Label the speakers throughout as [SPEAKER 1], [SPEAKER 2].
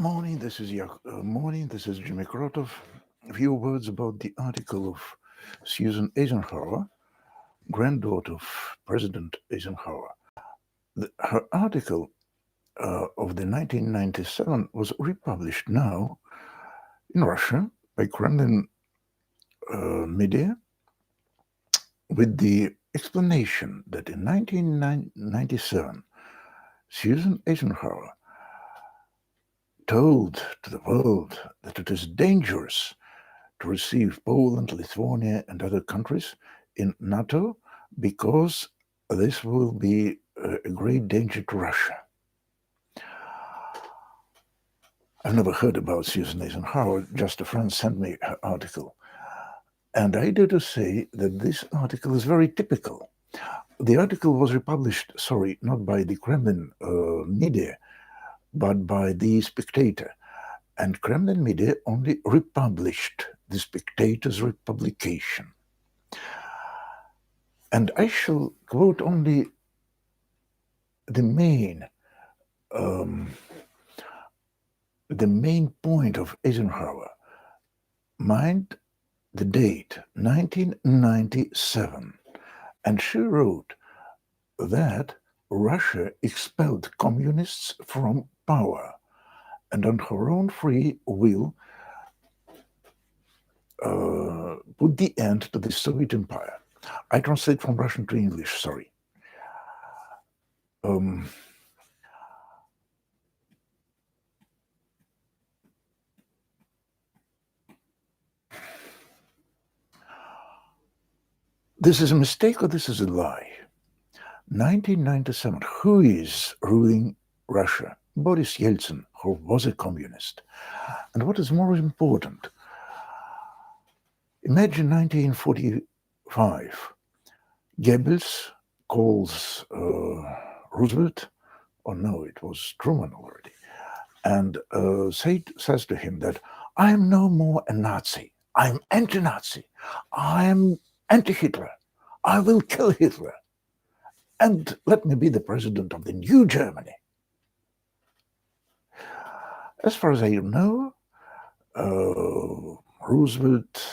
[SPEAKER 1] Morning, this is Jimmy Krotov. A few words about the article of Susan Eisenhower, granddaughter of President Eisenhower. Her article of the 1997 was republished now in Russia by Kremlin media with the explanation that in 1997 Susan Eisenhower told to the world that it is dangerous to receive Poland, Lithuania, and other countries in NATO because this will be a great danger to Russia. I've never heard about Susan Eisenhower, just a friend sent me her article. And I dare to say that this article is very typical. The article was republished, not by the Kremlin media, but by the Spectator. And Kremlin media only republished the Spectator's republication. And I shall quote only the main point of Eisenhower. Mind the date, 1997. And she wrote that Russia expelled communists from power and on her own free will put the end to the Soviet Empire. I translate from Russian to English, sorry. This is a mistake or this is a lie? 1997, who is ruling Russia? Boris Yeltsin, who was a communist. And what is more important, imagine 1945. Goebbels calls Roosevelt, or no, it was Truman already, and says to him that I am no more a Nazi. I am anti-Nazi. I am anti-Hitler. I will kill Hitler. And let me be the president of the new Germany. As far as I know, Roosevelt,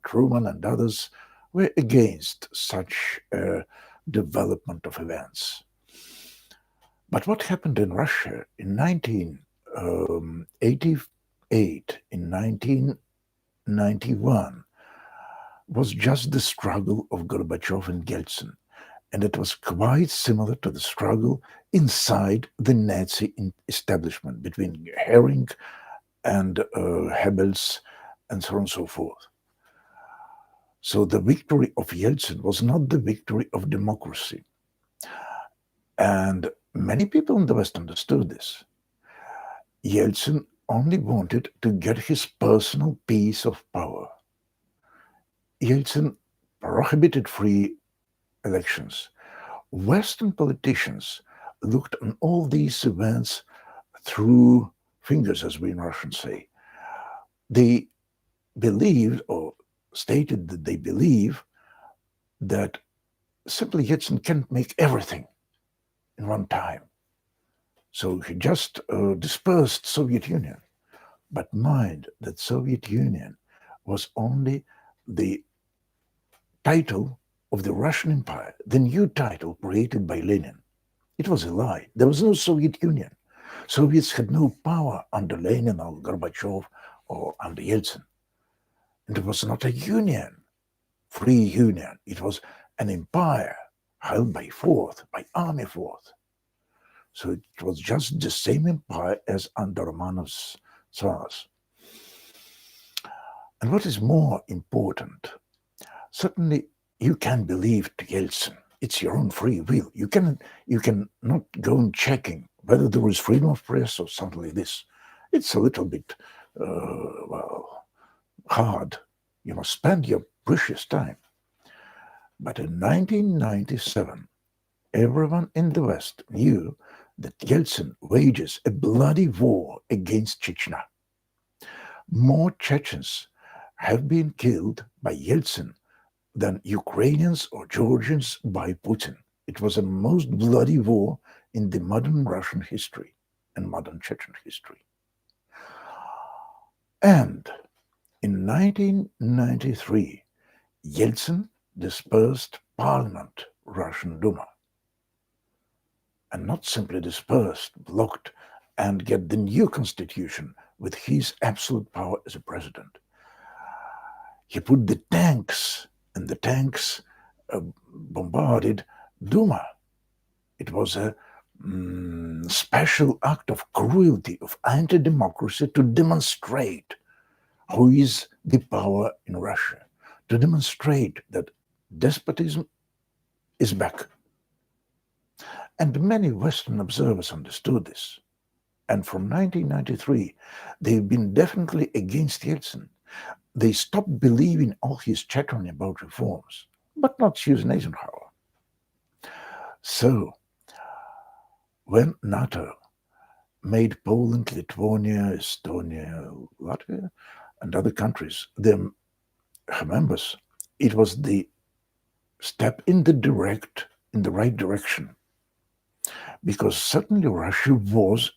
[SPEAKER 1] Truman, and others were against such a development of events. But what happened in Russia in 1988, in 1991, was just the struggle of Gorbachev and Yeltsin. And it was quite similar to the struggle inside the Nazi establishment between Hering and Goebbels and so on and so forth. So the victory of Yeltsin was not the victory of democracy. And many people in the West understood this. Yeltsin only wanted to get his personal piece of power. Yeltsin prohibited free elections. Western politicians looked on all these events through fingers, as we in Russian say. They believed or stated that they believe that simply Yeltsin can't make everything in one time. So he just dispersed Soviet Union. But mind that Soviet Union was only the title of the Russian Empire, the new title created by Lenin. It was a lie. There was no Soviet Union. Soviets had no power under Lenin or Gorbachev or under Yeltsin. And it was not a union, free union. It was an empire held by force, by army force. So it was just the same empire as under Romanov's Tsars. And what is more important, certainly you can believe to Yeltsin. It's your own free will. You can not go on checking whether there is freedom of press or something like this. It's a little bit, hard. You must spend your precious time. But in 1997, everyone in the West knew that Yeltsin wages a bloody war against Chechnya. More Chechens have been killed by Yeltsin than Ukrainians or Georgians by Putin. It was the most bloody war in the modern Russian history. in modern Chechen history. And in 1993, Yeltsin dispersed Parliament, Russian Duma, and not simply dispersed, blocked, and get the new constitution with his absolute power as a president. He put the tanks, and the tanks bombarded Duma. It was a special act of cruelty, of anti-democracy, to demonstrate who is the power in Russia, to demonstrate that despotism is back. And many Western observers understood this. And from 1993, they've been definitely against Yeltsin. They stopped believing all his chattering about reforms, but not Susan Eisenhower. So, when NATO made Poland, Lithuania, Estonia, Latvia, and other countries their members, it was the step in the right direction. Because certainly Russia was,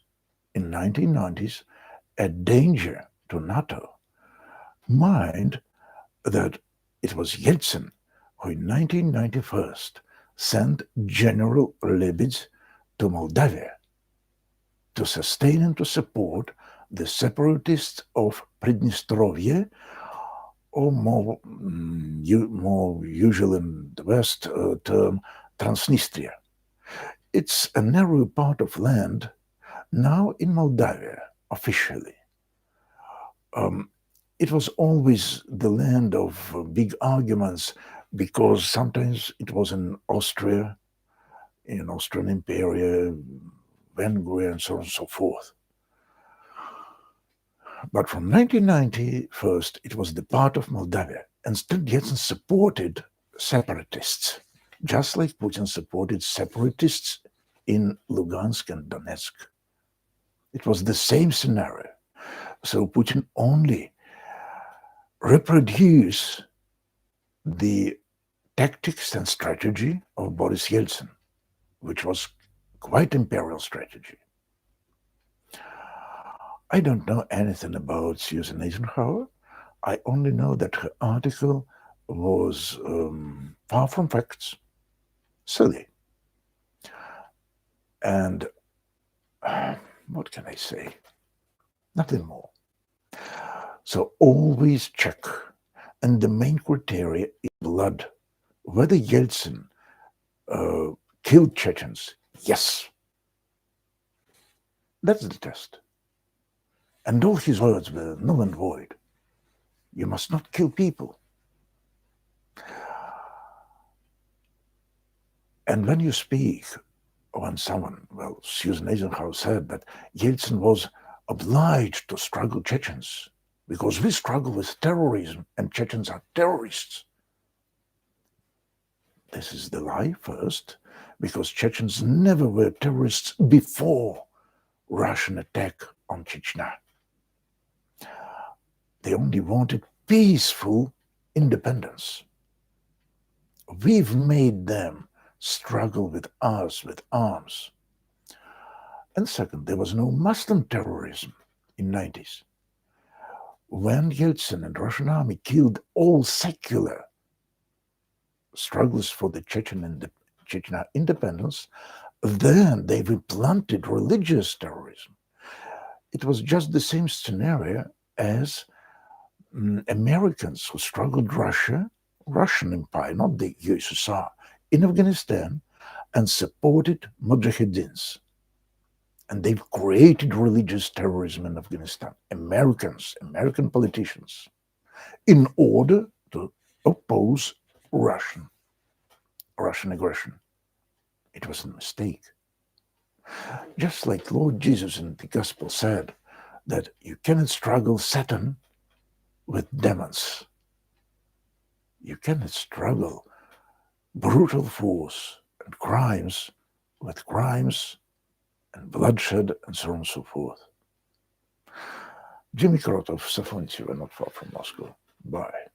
[SPEAKER 1] in 1990s, a danger to NATO. Mind that it was Yeltsin who in 1991 sent General Lebedь to Moldavia to sustain and to support the separatists of Pridnestrovye, or more usual in the West term Transnistria. It's a narrow part of land now in Moldavia, officially. It was always the land of big arguments, because sometimes it was in Austria, in Austrian Imperia, Vengria, and so on and so forth. But from 1990 first, it was the part of Moldavia, and still Yeltsin supported separatists, just like Putin supported separatists in Lugansk and Donetsk. It was the same scenario. So Putin only reproduced the tactics and strategy of Boris Yeltsin, which was quite imperial strategy. I don't know anything about Susan Eisenhower. I only know that her article was far from facts, silly. And what can I say? Nothing more. So always check. And the main criteria is blood. Whether Yeltsin killed Chechens, yes. That's the test. And all his words were null and void. You must not kill people. And when you speak, when someone, Susan Eisenhower said that Yeltsin was obliged to struggle Chechens because we struggle with terrorism and Chechens are terrorists. This is the lie first, because Chechens never were terrorists before Russian attack on Chechnya. They only wanted peaceful independence. We've made them struggle with us with arms. And second, there was no Muslim terrorism in 90s. When Yeltsin and Russian army killed all secular struggles for the Chechnya independence, then they replanted religious terrorism. It was just the same scenario as Americans who struggled Russian Empire, not the USSR, in Afghanistan, and supported Mujahideens. And they've created religious terrorism in Afghanistan, American politicians, in order to oppose Russian aggression. It was a mistake. Just like Lord Jesus in the Gospel said that you cannot struggle Satan with demons. You cannot struggle brutal force and crimes with crimes and bloodshed and so on and so forth. Jimmy Krotov, Safontьево, not far from Moscow. Bye.